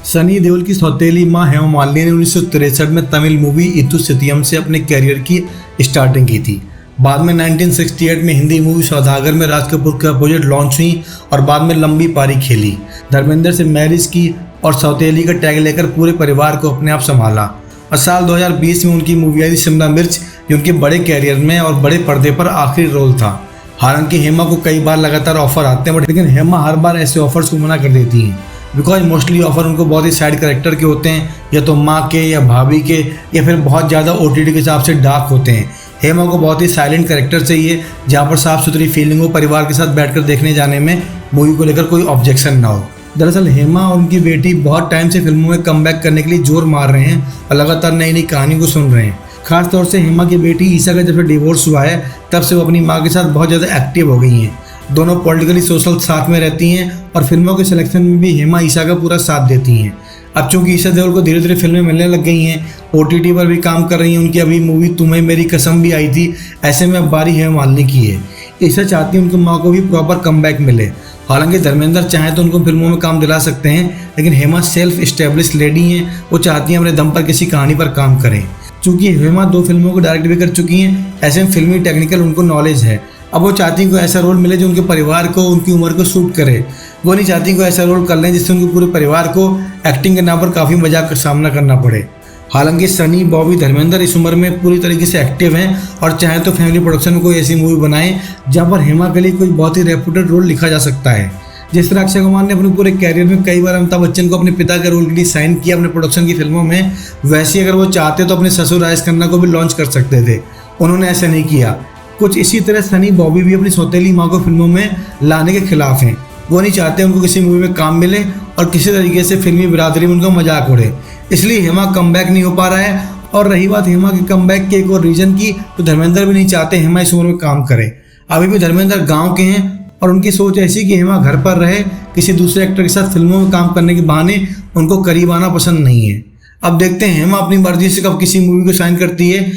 सनी देओल की सौतेली मां हेमा मालिनी ने 1963 में तमिल मूवी इतु सितियम से अपने कैरियर की स्टार्टिंग की थी। बाद में 1968 में हिंदी मूवी सौदागर में राज कपूर के अपोजिट लॉन्च हुई और बाद में लंबी पारी खेली। धर्मेंद्र से मैरिज की और सौतेली का टैग लेकर पूरे परिवार को अपने आप संभाला और साल 2020 में उनकी मूवी आई थी शिमला मिर्च, जो उनके बड़े कैरियर में और बड़े पर्दे पर आखिरी रोल था। हालांकि हेमा को कई बार लगातार ऑफर आते हैं, लेकिन हेमा हर बार ऐसे ऑफर्स को मना कर देती हैं बिकॉज मोस्टली ऑफर उनको बहुत ही साइड कैरेक्टर के होते हैं, या तो माँ के या भाभी के, या फिर बहुत ज़्यादा OTT के हिसाब से डार्क होते हैं। हेमा को बहुत ही साइलेंट कैरेक्टर चाहिए जहाँ पर साफ सुथरी फीलिंग हो, परिवार के साथ बैठकर देखने जाने में मूवी को लेकर कोई ऑब्जेक्शन ना हो। दरअसल हेमा और उनकी बेटी बहुत टाइम से फिल्मों में कमबैक करने के लिए जोर मार रहे हैं और लगातार नई नई कहानी को सुन रहे हैं। खासतौर से हेमा की बेटी ईशा का जब से डिवोर्स हुआ है तब से वो अपनी माँ के साथ बहुत ज़्यादा एक्टिव हो गई हैं। दोनों पॉलिटिकली सोशल साथ में रहती हैं और फिल्मों के सिलेक्शन में भी हेमा ईशा का पूरा साथ देती हैं। अब चूंकि ईशा देओल को धीरे धीरे फिल्में मिलने लग गई हैं, OTT पर भी काम कर रही हैं, उनकी अभी मूवी तुम्हें मेरी कसम भी आई थी, ऐसे में अब बारी हेमा मालिनी की है। ईशा चाहती है उनकी माँ को भी प्रॉपर कमबैक मिले। हालांकि धर्मेंद्र चाहे तो उनको फिल्मों में काम दिला सकते हैं, लेकिन हेमा सेल्फ एस्टेब्लिश लेडी हैं, वो चाहती हैं अपने दम पर किसी कहानी पर काम करें। चूँकि हेमा 2 फिल्मों को डायरेक्ट भी कर चुकी हैं, ऐसे में फिल्मी टेक्निकल उनको नॉलेज है। अब वो चाहती हैं कोई ऐसा रोल मिले जो उनके परिवार को, उनकी उम्र को सूट करे। वो नहीं चाहती कोई ऐसा रोल कर लें जिससे उनके पूरे परिवार को एक्टिंग के नाम पर काफ़ी मजाक का सामना करना पड़े। हालांकि सनी, बॉबी, धर्मेंद्र इस उम्र में पूरी तरीके से एक्टिव हैं और चाहे तो फैमिली प्रोडक्शन में कोई ऐसी मूवी बनाएं जहाँ पर हेमा के लिए कोई बहुत ही रेप्यूटेड रोल लिखा जा सकता है। जिस तरह अक्षय कुमार ने अपने पूरे कैरियर में कई बार अमिताभ बच्चन को अपने पिता के रोल के लिए साइन किया अपने प्रोडक्शन की फिल्मों में, वैसे अगर वो चाहते तो अपने ससुर राजेश खन्ना को भी लॉन्च कर सकते थे। उन्होंने ऐसा नहीं किया। कुछ इसी तरह सनी, बॉबी भी अपनी सौतेली माँ को फिल्मों में लाने के खिलाफ हैं। वो नहीं चाहते उनको किसी मूवी में काम मिले और किसी तरीके से फिल्मी बिरादरी में उनका मजाक उड़े। इसलिए हेमा कमबैक नहीं हो पा रहा है। और रही बात हेमा के कमबैक के एक और रीजन की, तो धर्मेंद्र भी नहीं चाहते हेमा इस उम्र में काम करे। अभी भी धर्मेंद्र गाँव के हैं और उनकी सोच ऐसी कि हेमा घर पर रहे, किसी दूसरे एक्टर के साथ फिल्मों में काम करने के बहाने उनको करीब आना पसंद नहीं है। अब देखते हैं हेमा अपनी मर्जी से कब किसी मूवी को साइन करती है।